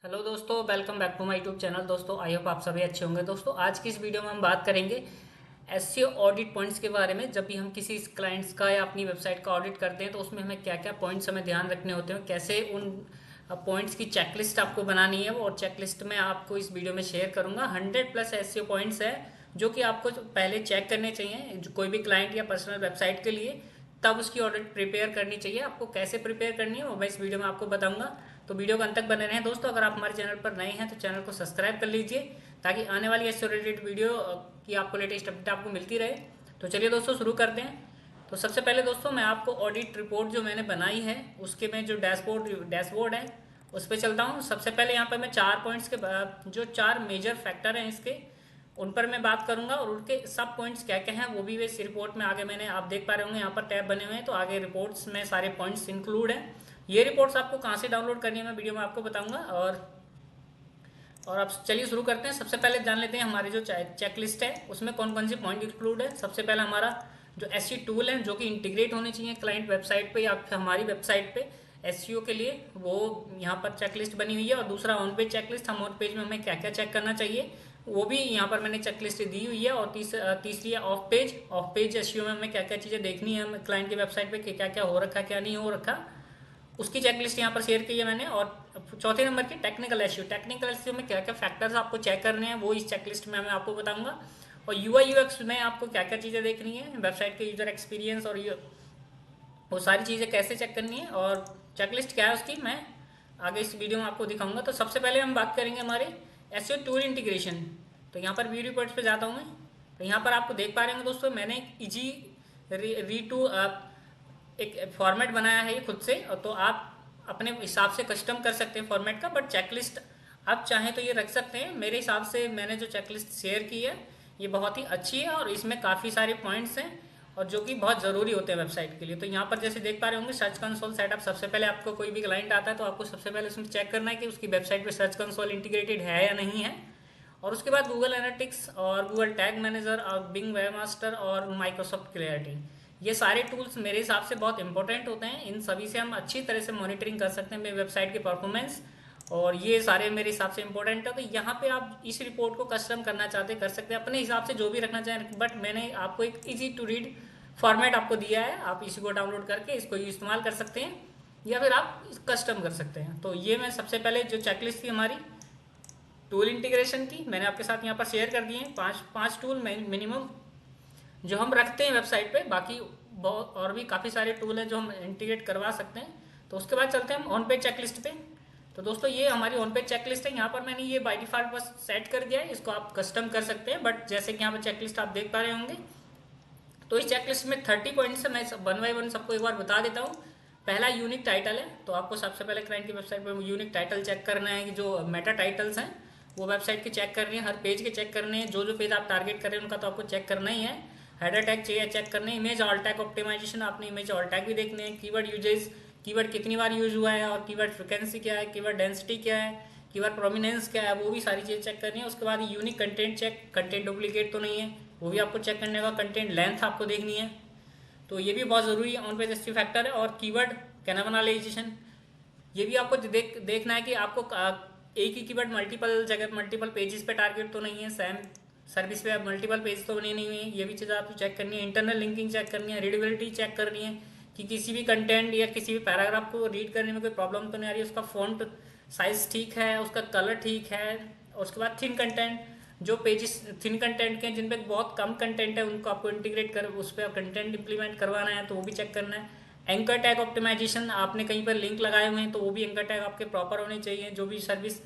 Hello दोस्तों, welcome back to my YouTube channel. दोस्तों I hope आप सभी अच्छे होंगे। दोस्तों आज की इस वीडियो में हम बात करेंगे एसईओ ऑडिट पॉइंट्स के बारे में। जब भी हम किसी क्लाइंट्स का या अपनी वेबसाइट का ऑडिट करते हैं तो उसमें हमें क्या क्या पॉइंट्स हमें ध्यान रखने होते हैं, कैसे उन पॉइंट्स की चेकलिस्ट आपको बनानी है। और चेकलिस्ट में आपको इस वीडियो में शेयर करूंगा। 100+ एसईओ पॉइंट्स है जो कि आपको पहले चेक करने चाहिए कोई भी क्लाइंट या पर्सनल वेबसाइट के लिए, तब उसकी ऑडिट प्रिपेयर करनी चाहिए। आपको कैसे प्रिपेयर करनी है वो मैं इस वीडियो में आपको बताऊंगा, तो वीडियो को अंत तक बने रहें। दोस्तों अगर आप हमारे चैनल पर नए हैं तो चैनल को सब्सक्राइब कर लीजिए ताकि आने वाली ऐसे रिलेटेड वीडियो की आपको लेटेस्ट अपडेट आपको मिलती रहे। तो चलिए दोस्तों शुरू करते हैं। तो सबसे पहले दोस्तों मैं आपको ऑडिट रिपोर्ट जो मैंने बनाई है उसके में जो डैशबोर्ड है उस पर चलता हूँ। सबसे पहले यहाँ पर मैं 4 पॉइंट्स के जो 4 मेजर फैक्टर हैं इसके, उन पर मैं बात करूंगा और उनके सब पॉइंट्स क्या क्या हैं वो भी इस रिपोर्ट में आगे मैंने आप देख पा रहे होंगे यहाँ पर टैब बने हुए हैं, तो आगे रिपोर्ट्स में सारे पॉइंट्स इंक्लूड हैं। ये रिपोर्ट्स आपको कहाँ से डाउनलोड करनी है मैं वीडियो में आपको बताऊंगा। और अब चलिए शुरू करते हैं। सबसे पहले जान लेते हैं हमारी जो चेकलिस्ट है उसमें कौन कौन से पॉइंट इंक्लूड है। सबसे पहला हमारा जो एसईओ टूल है जो कि इंटीग्रेट होने चाहिए क्लाइंट वेबसाइट पे या फिर हमारी वेबसाइट पे एसईओ के लिए, वो यहाँ पर चेकलिस्ट बनी हुई है। और दूसरा ऑन पेज चेकलिस्ट, हम ऑन पेज में हमें क्या क्या चेक करना चाहिए वो भी यहाँ पर मैंने चेकलिस्ट दी हुई है। और तीसरी है ऑफ पेज एसईओ में हमें क्या क्या चीज़ें देखनी है हमें क्लाइंट की वेबसाइट पे, क्या क्या हो रखा क्या नहीं हो रखा, उसकी चेकलिस्ट यहाँ पर शेयर की है मैंने। और चौथे नंबर की टेक्निकल एसईओ में क्या क्या फैक्टर्स आपको चेक करने हैं वो इस चेकलिस्ट में मैं आपको बताऊंगा। और यूआई यूएक्स में आपको क्या क्या चीज़ें देखनी है, वेबसाइट के यूजर एक्सपीरियंस और वो सारी चीज़ें कैसे चेक करनी है और चेकलिस्ट क्या है उसकी मैं आगे इस वीडियो में आपको दिखाऊंगा। तो सबसे पहले हम बात करेंगे हमारे एसईओ टूल इंटीग्रेशन। तो यहाँ पर वीडियो पॉइंट्स पे जाता हूँ मैं। तो यहाँ पर आपको देख पा रहे होंगे दोस्तों मैंने एक इजी री टू एक फॉर्मेट बनाया है ये खुद से, तो आप अपने हिसाब से कस्टम कर सकते हैं फॉर्मेट का। बट चेकलिस्ट आप चाहें तो ये रख सकते हैं। मेरे हिसाब से मैंने जो चेकलिस्ट शेयर की है ये बहुत ही अच्छी है और इसमें काफ़ी सारे पॉइंट्स हैं और जो कि बहुत ज़रूरी होते हैं वेबसाइट के लिए। तो यहाँ पर जैसे देख पा रहे होंगे सर्च कंसोल सेटअप। सबसे पहले आपको कोई भी क्लाइंट आता है तो आपको सबसे पहले उसमें चेक करना है कि उसकी वेबसाइट पे सर्च कंसोल इंटीग्रेटेड है या नहीं है। और उसके बाद गूगल एनालिटिक्स और गूगल टैग मैनेजर और बिंग वेबमास्टर और माइक्रोसॉफ्ट क्लैरिटी, ये सारे टूल्स मेरे हिसाब से बहुत इंपॉर्टेंट होते हैं। इन सभी से हम अच्छी तरह से मॉनिटरिंग कर सकते हैं मेरी वेबसाइट की परफॉर्मेंस, और ये सारे मेरे हिसाब से इंपॉर्टेंट है। तो यहाँ पे आप इस रिपोर्ट को कस्टम करना चाहते कर सकते हैं अपने हिसाब से जो भी रखना चाहें। बट मैंने आपको एक इजी टू रीड फॉर्मेट आपको दिया है, आप इसी को डाउनलोड करके इसको इस्तेमाल कर सकते हैं या फिर आप कस्टम कर सकते हैं। तो ये मैं सबसे पहले जो चेकलिस्ट थी हमारी टूल इंटीग्रेशन की मैंने आपके साथ यहाँ पर शेयर कर दिए हैं। पाँच टूल मिनिमम जो हम रखते हैं वेबसाइट पे। बाकी बहुत और भी काफ़ी सारे टूल हैं जो हम इंटीग्रेट करवा सकते हैं। तो उसके बाद चलते हैं हम ऑन पेज चेकलिस्ट पे। तो दोस्तों ये हमारी ऑन पेज चेकलिस्ट है। यहाँ पर मैंने ये बाय डिफॉल्ट बस सेट कर दिया है, इसको आप कस्टम कर सकते हैं। बट जैसे कि यहाँ पर चेकलिस्ट आप देख पा रहे होंगे तो इस चेकलिस्ट में 30 पॉइंट्स है। मैं वन बाई वन सबको एक बार बता देता हूँ। पहला यूनिक टाइटल है, तो आपको सबसे पहले क्लाइंट की वेबसाइट पर यूनिक टाइटल चेक करना है कि जो मेटा टाइटल्स हैं वो वेबसाइट के चेक करनी है, हर पेज के चेक करने हैं। जो पेज आप टारगेट कर रहे हैं उनका तो आपको चेक करना ही है। हेडर टैग चाहिए चेक करने, इमेज ऑल टैग ऑप्टिमाइजेशन, आपने इमेज ऑल टैग भी देखने हैं। कीवर्ड यूजेस, कीवर्ड कितनी बार यूज हुआ है और कीवर्ड फ्रिक्वेंसी क्या है, कीवर्ड डेंसिटी क्या है, कीवर्ड प्रोमिनेंस क्या है, वो भी सारी चीज़ें चेक करनी है। उसके बाद unique content check, content duplicate तो नहीं है वो भी आपको चेक करने का। कंटेंट लेंथ आपको देखनी है, तो ये भी बहुत ज़रूरी है, ऑन पेज एसईओ फैक्टर है। और कीवर्ड कैनाबलाइजेशन, ये भी आपको देखना है कि आपको एक ही कीवर्ड मल्टीपल जगह मल्टीपल पेजेस पे टारगेट तो नहीं है, सेम सर्विस पे मल्टीपल पेज तो बने नहीं हुए हैं। ये भी चीज़ आपको चेक करनी है। इंटरनल लिंकिंग चेक करनी है, रीडेबिलिटी चेक करनी है कि किसी भी कंटेंट या किसी भी पैराग्राफ को रीड करने में कोई प्रॉब्लम तो नहीं आ रही है, उसका फॉन्ट साइज ठीक है, उसका कलर ठीक है। और उसके बाद थिन कंटेंट, जो पेजेस थिन कंटेंट के जिन पे बहुत कम कंटेंट है उनको आपको इंटीग्रेट कर उस पर कंटेंट इंप्लीमेंट करवाना है तो वो भी चेक करना है। एंकर टैग ऑप्टिमाइजेशन, आपने कहीं पर लिंक लगाए हुए हैं तो वो भी एंकर टैग आपके प्रॉपर होने चाहिए। जो भी सर्विस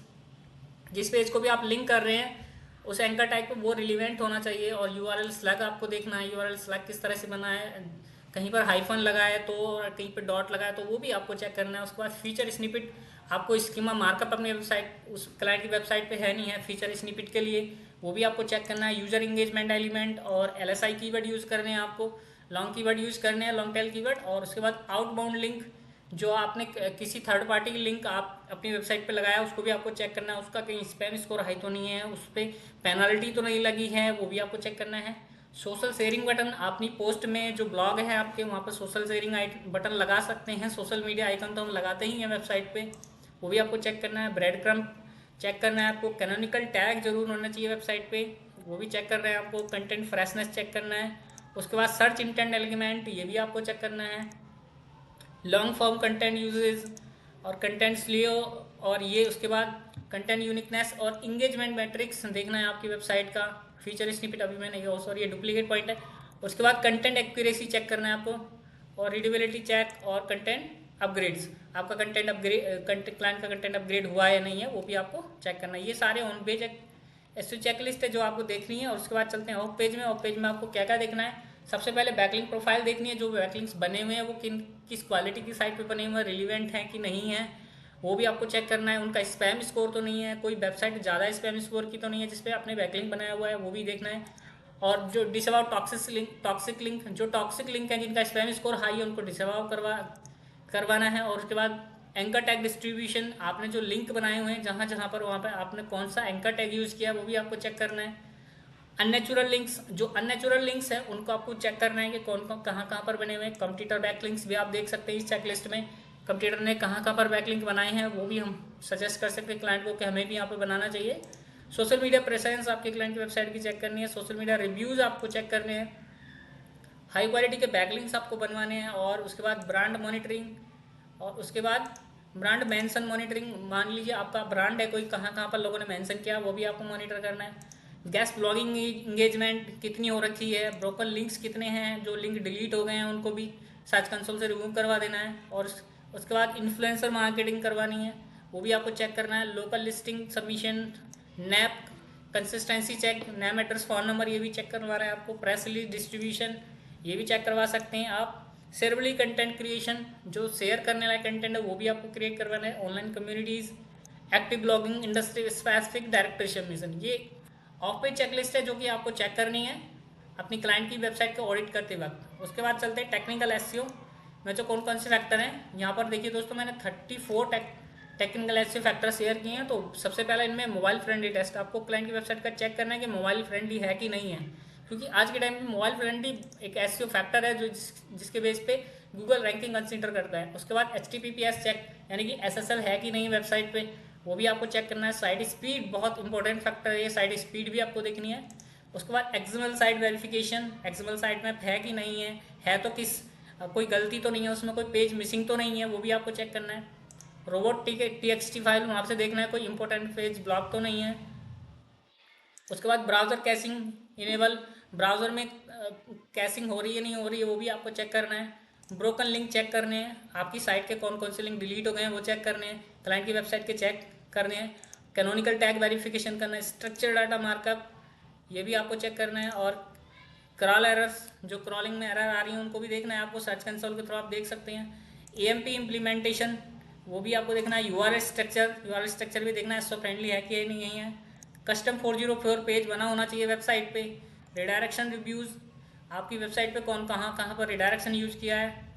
जिस पेज को भी आप लिंक कर रहे हैं उस एंकर टैग पे वो रिलीवेंट होना चाहिए। और यूआरएल स्लैग आपको देखना है, यूआरएल स्लैग किस तरह से बना है, कहीं पर हाइफन लगा है तो और कहीं पर डॉट लगा है तो वो भी आपको चेक करना है। उसके बाद फीचर स्निपेट, आपको स्कीमा मार्कअप अपनी वेबसाइट उस क्लाइंट की वेबसाइट पे है नहीं है फीचर स्निपेट के लिए, वो भी आपको चेक करना है। यूजर इंगेजमेंट एलिमेंट और एलएसआई कीवर्ड यूज़ करने हैं आपको, लॉन्ग कीवर्ड यूज़ करने हैं, लॉन्ग टेल कीवर्ड। और उसके बाद आउटबाउंड लिंक, जो आपने किसी थर्ड पार्टी की लिंक आप अपनी वेबसाइट पे लगाया उसको भी आपको चेक करना है, उसका कहीं स्पैम स्कोर हाई तो नहीं है, उस पर पेनल्टी तो नहीं लगी है, वो भी आपको चेक करना है। सोशल शेयरिंग बटन, अपनी पोस्ट में जो ब्लॉग है आपके वहाँ पर सोशल शेयरिंग बटन लगा सकते हैं। सोशल मीडिया आइकन तो हम लगाते ही हैं वेबसाइट पे, वो भी आपको चेक करना है। ब्रेड क्रम्ब चेक करना है आपको। कैनोनिकल टैग जरूर होना चाहिए वेबसाइट पे, वो भी चेक करना है आपको। कंटेंट फ्रेशनेस चेक करना है। उसके बाद सर्च इंटेंट एलिमेंट, ये भी आपको चेक करना है। लॉन्ग फॉर्म कंटेंट यूजेज और कंटेंट स्लियो, और ये उसके बाद कंटेंट यूनिकनेस और इंगेजमेंट मैट्रिक्स देखना है आपकी वेबसाइट का। फीचर स्निपेट अभी मैंने सॉरी ये डुप्लीकेट पॉइंट है। उसके बाद कंटेंट एक्यूरेसी चेक करना है आपको, और रीडेबिलिटी चेक और कंटेंट अपग्रेड्स। आपका कंटेंट अपग्रेड क्लाइंट का कंटेंट अपग्रेड हुआ है या नहीं है वो भी आपको चेक करना है। ये सारे ऑन पेज ऐसी चेकलिस्ट है जो आपको देखनी है। और उसके बाद चलते हैं ऑफ पेज में। ऑफ पेज में आपको क्या क्या देखना है, सबसे पहले बैकलिंक प्रोफाइल देखनी है। जो बैकलिंक्स बने हुए हैं वो किस क्वालिटी की साइट पे बने हुए हैं, रिलीवेंट हैं कि नहीं है, वो भी आपको चेक करना है। उनका स्पैम स्कोर तो नहीं है, कोई वेबसाइट ज़्यादा स्पैम स्कोर की तो नहीं है जिसपे आपने बैकलिंक बनाया हुआ है, वो भी देखना है। और जो डिसअबाउ टॉक्सिक लिंक, जो टॉक्सिक लिंक है जिनका स्पैम स्कोर हाई है उनको डिसअबाउ करवाना है। और उसके बाद एंकर टैग डिस्ट्रीब्यूशन, आपने जो लिंक बनाए हुए हैं जहाँ जहाँ पर, वहाँ पर आपने कौन सा एंकर टैग यूज़ किया वो भी आपको चेक करना है। अननेचुरल लिंक्स, जो अननेचुरल लिंक्स हैं उनको आपको चेक करना है कि कौन कौन कहाँ कहाँ पर बने हुए हैं। कंप्यूटर बैक लिंक्स भी आप देख सकते हैं इस चेकलिस्ट में, कंप्यूटर ने कहाँ कहाँ पर बैक लिंक बनाए हैं वो भी हम सजेस्ट कर सकते हैं क्लाइंट को कि हमें भी यहाँ पर बनाना चाहिए। सोशल मीडिया प्रेजेंस आपके क्लाइंट की वेबसाइट की चेक करनी है। सोशल मीडिया रिव्यूज़ आपको चेक करने हैं। हाई क्वालिटी के बैकलिंक्स आपको बनवाने हैं। और उसके बाद ब्रांड मॉनिटरिंग, और उसके बाद ब्रांड मेंशन मॉनिटरिंग। मान लीजिए आपका ब्रांड है कोई, कहाँ कहाँ पर लोगों ने मेंशन किया वो भी आपको मॉनिटर करना है। गेस्ट ब्लॉगिंग इंगेजमेंट कितनी हो रखी है, ब्रोकन लिंक्स कितने हैं, जो लिंक डिलीट हो गए हैं उनको भी सर्च कंसोल से रिमूव करवा देना है। और उसके बाद इन्फ्लुएंसर मार्केटिंग करवानी है, वो भी आपको चेक करना है। Local listing submission, NAP consistency check, name address phone number, ये भी चेक करवा रहे हैं आपको। प्रेस रिलीज डिस्ट्रीब्यूशन, ये भी चेक करवा सकते हैं आप। शेयरेबल कंटेंट क्रिएशन, जो शेयर करने वाला कंटेंट है वो भी आपको क्रिएट करवाना है। Online communities, active blogging, industry specific directorship mission, ये ऑफ पेज चेकलिस्ट है जो कि आपको चेक करनी है अपनी क्लाइंट की वेबसाइट को ऑडिट करते वक्त। उसके बाद चलते हैं टेक्निकल एसईओ में जो कौन कौन से फैक्टर हैं। यहाँ पर देखिए दोस्तों, मैंने 34 टेक्निकल एसईओ फैक्टर शेयर किए हैं। तो सबसे पहले इनमें मोबाइल फ्रेंडली टेस्ट, आपको क्लाइंट की वेबसाइट का चेक करना है कि मोबाइल फ्रेंडली है कि नहीं है, क्योंकि आज के टाइम में मोबाइल फ्रेंडली एक एसईओ फैक्टर है जो जिसके बेस पे गूगल रैंकिंग कंसीडर करता है। उसके बाद HTTPS चेक, यानी कि SSL है कि नहीं वेबसाइट पे, वो भी आपको चेक करना है। साइट स्पीड बहुत इंपॉर्टेंट फैक्टर है, ये साइट स्पीड भी आपको देखनी है। उसके बाद XML site verification, XML site map है कि नहीं है तो किस कोई गलती तो नहीं है उसमें, कोई पेज मिसिंग तो नहीं है, वो भी आपको चेक करना है। रोबोट TXT फाइल, वहाँ से देखना है कोई इंपॉर्टेंट पेज ब्लॉक तो नहीं है। उसके बाद ब्राउज़र कैशिंग इनेबल, ब्राउज़र में कैशिंग हो रही है नहीं हो रही है वो भी आपको चेक करना है। ब्रोकन लिंक चेक करने हैं, आपकी साइट के कौन कौन से लिंक डिलीट हो गए हैं वो चेक करने हैं, क्लाइंट की वेबसाइट के चेक करने हैं। कैनोनिकल टैग वेरिफिकेशन करना है। स्ट्रक्चर डाटा मार्कअप, ये भी आपको चेक करना है। और क्रॉल एरर्स, जो क्रॉलिंग में एरर आ रही है उनको भी देखना है आपको, सर्च कंसोल के थ्रू आप देख सकते हैं। AMP इम्प्लीमेंटेशन, वो भी आपको देखना है। URL स्ट्रक्चर भी देखना है, सो फ्रेंडली है कि नहीं है। कस्टम 404 पेज बना होना चाहिए वेबसाइट पे। रिडायरेक्शन रिव्यूज़, आपकी वेबसाइट पे कौन कहाँ कहाँ पर रिडायरेक्शन यूज़ किया है।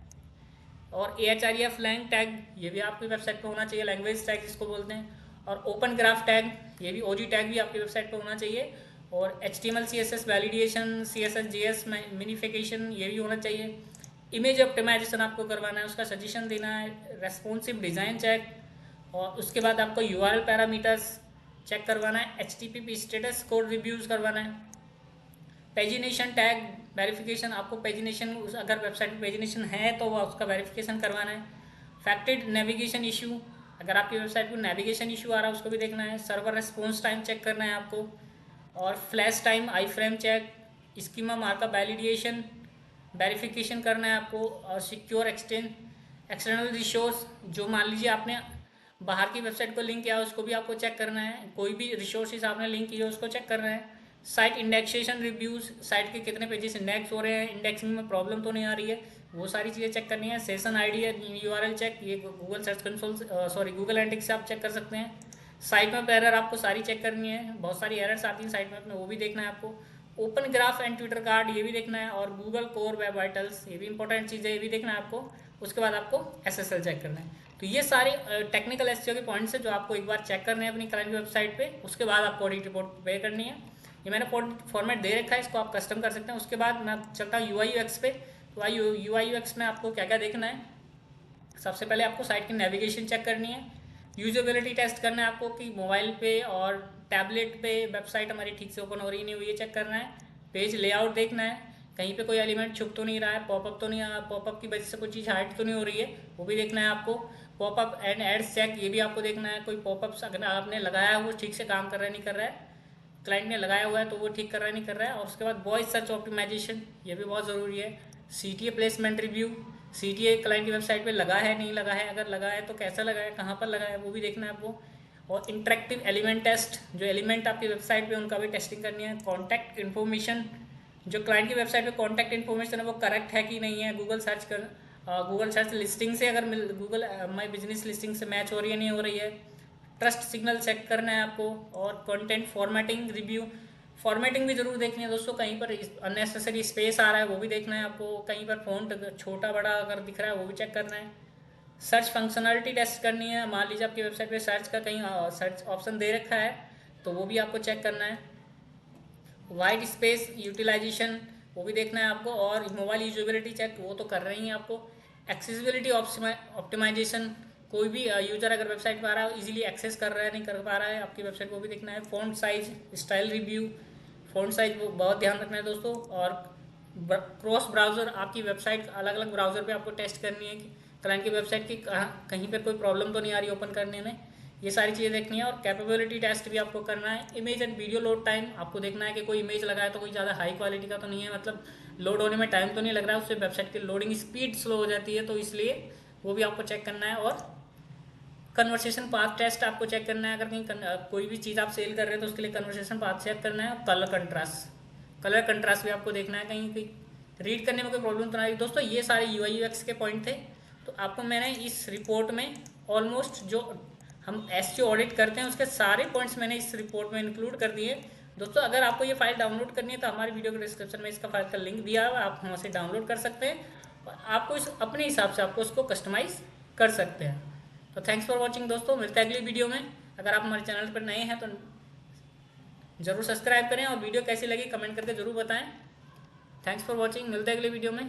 और AHREF लैंग टैग, ये भी आपकी वेबसाइट पे होना चाहिए, लैंग्वेज टैग जिसको बोलते हैं। और ओपन ग्राफ टैग, ये भी OG टैग भी आपकी वेबसाइट पे होना चाहिए। और HTML CSS validation, CSS JS minification, ये भी होना चाहिए। इमेज ऑप्टिमाइजेशन आपको करवाना है, उसका सजेशन देना है। रेस्पॉन्सिव डिज़ाइन चेक, और उसके बाद आपको URL पैरामीटर्स चेक करवाना है। HTTP स्टेटस कोड रिव्यूज़ करवाना है। पेजिनेशन टैग वेरिफिकेशन, आपको पेजिनेशन, अगर वेबसाइट में पेजिनेशन है तो वो उसका वेरिफिकेशन करवाना है। फैक्टेड नेविगेशन इशू, अगर आपकी वेबसाइट पर नेविगेशन इशू आ रहा है उसको भी देखना है। सर्वर रिस्पॉन्स टाइम चेक करना है आपको। और flash time, iframe check, schema markup validation verification करना है आपको। और सिक्योर एक्सटर्नल रिसोर्स, जो मान लीजिए आपने बाहर की वेबसाइट को लिंक किया उसको भी आपको चेक करना है। कोई भी रिसोर्सेज आपने लिंक किए उसको चेक करना है। साइट इंडेक्सेशन रिव्यूज़, साइट के कितने पेजेस इंडेक्स हो रहे हैं, इंडेक्सिंग में प्रॉब्लम तो नहीं आ रही है, वो सारी चीज़ें चेक करनी है। सेशन ID है, URL चेक, ये Google search console Google analytics से आप चेक कर सकते हैं। साइट मैप एरर आपको सारी चेक करनी है, बहुत सारी एरर्स आती हैं साइट मैप में, वो भी देखना है आपको। Open graph and Twitter card, ये भी देखना है। और गूगल कोर वेब वाइटल्स, ये भी इंपॉर्टेंट चीज़ है, ये भी देखना है आपको। उसके बाद आपको SSL चेक करना है। तो ये सारे टेक्निकल एसईओ के पॉइंट्स है जो आपको एक बार चेक करने हैं अपनी क्लाइंट की वेबसाइट पे। उसके बाद आपको ऑडिट रिपोर्ट प्रिपेयर करनी है। ये मैंने फॉर्मेट दे रखा है, इसको आप कस्टम कर सकते हैं। उसके बाद मैं चलता हूँ UI UX पे। तो UI UX में आपको क्या क्या देखना है, सबसे पहले आपको साइट की नेविगेशन चेक करनी है। यूजेबिलिटी टेस्ट करना है आपको कि मोबाइल पे और टैबलेट पे वेबसाइट हमारी ठीक से ओपन हो रही नहीं हुई है, चेक करना है। पेज लेआउट देखना है, कहीं पे कोई एलिमेंट छुप तो नहीं रहा है, पॉपअप तो नहीं आ पॉपअप की वजह से कोई चीज़ हाइड तो नहीं हो रही है, वो भी देखना है आपको। पॉपअप एंड एड्स चेक, ये भी आपको देखना है, कोई पॉपअप्स अगर आपने लगाया है वो ठीक से काम कर रहा है नहीं कर रहा है, क्लाइंट ने लगाया हुआ है तो वो ठीक कर रहा है नहीं कर रहा है। और उसके बाद वॉइस सर्च ऑप्टिमाइजेशन, ये भी बहुत ज़रूरी है। CTA placement review, CTA client की वेबसाइट पे लगा है नहीं लगा है, अगर लगा है तो कैसा लगा है, कहाँ पर लगा है, वो भी देखना है आपको। और इंटरेक्टिव एलिमेंट टेस्ट, जो एलिमेंट आपकी वेबसाइट पे उनका भी टेस्टिंग करनी है। कॉन्टैक्ट इन्फॉर्मेशन, जो क्लाइंट की वेबसाइट पे कॉन्टैक्ट इन्फॉर्मेशन है वो करेक्ट है कि नहीं है, गूगल सर्च लिस्टिंग से अगर गूगल माई बिजनेस लिस्टिंग से मैच हो रही है नहीं हो रही है। ट्रस्ट सिग्नल चेक करना है आपको। और कंटेंट फॉर्मेटिंग रिव्यू, फॉर्मेटिंग भी जरूर देखनी है दोस्तों, कहीं पर अननेसेसरी स्पेस आ रहा है वो भी देखना है आपको, कहीं पर फ़ॉन्ट छोटा बड़ा अगर दिख रहा है वो भी चेक करना है। सर्च फंक्शनलिटी टेस्ट करनी है, मान लीजिए आपकी वेबसाइट पे सर्च का कहीं सर्च ऑप्शन दे रखा है तो वो भी आपको चेक करना है। वाइट स्पेस यूटिलाइजेशन, वो भी देखना है आपको। और मोबाइल यूजेबिलिटी चेक, वो तो कर रहे ही आपको। एक्सेसिबिलिटी ऑप्टिमाइजेशन, कोई भी यूजर अगर वेबसाइट पर आ रहा है इजीली एक्सेस कर रहा है नहीं कर पा रहा है आपकी वेबसाइट को भी देखना है। Font size, style review, font size वो बहुत ध्यान रखना है दोस्तों। और क्रॉस ब्राउज़र, आपकी वेबसाइट अलग अलग ब्राउज़र पे आपको टेस्ट करनी है कि क्लाइंट की वेबसाइट की कहीं पर कोई प्रॉब्लम तो नहीं आ रही ओपन करने में, ये सारी चीज़ें देखनी है। और कैपेबिलिटी टेस्ट भी आपको करना है। Image and video load time, आपको देखना है कि कोई इमेज लगा है तो कोई ज़्यादा हाई क्वालिटी का तो नहीं है, मतलब लोड होने में टाइम तो नहीं लग रहा है, उससे वेबसाइट की लोडिंग स्पीड स्लो हो जाती है, तो इसलिए वो भी आपको चेक करना है। और कन्वर्सेशन पाथ टेस्ट आपको चेक करना है, अगर कहीं कोई भी चीज़ आप सेल कर रहे हैं तो उसके लिए कन्वर्सेशन पाथ चेक करना है। कलर कंट्रास्ट भी आपको देखना है, कहीं कहीं रीड करने में कोई प्रॉब्लम तो नहीं। दोस्तों ये सारे UI UX के पॉइंट थे, तो आपको मैंने इस रिपोर्ट में ऑलमोस्ट जो हम SEO ऑडिट करते हैं उसके सारे पॉइंट्स मैंने इस रिपोर्ट में इंक्लूड कर दिए। दोस्तों अगर आपको ये फाइल डाउनलोड करनी है तो हमारी वीडियो के डिस्क्रिप्शन में इसका फाइल का लिंक दिया हुआ है, आप वहाँ से डाउनलोड कर सकते हैं और आपको इस अपने हिसाब से आपको उसको कस्टमाइज़ कर सकते हैं। तो थैंक्स फॉर वॉचिंग दोस्तों, मिलते हैं अगली वीडियो में। अगर आप हमारे चैनल पर नए हैं तो ज़रूर सब्सक्राइब करें और वीडियो कैसी लगी कमेंट करके ज़रूर बताएं। थैंक्स फॉर वॉचिंग, मिलते हैं अगली वीडियो में।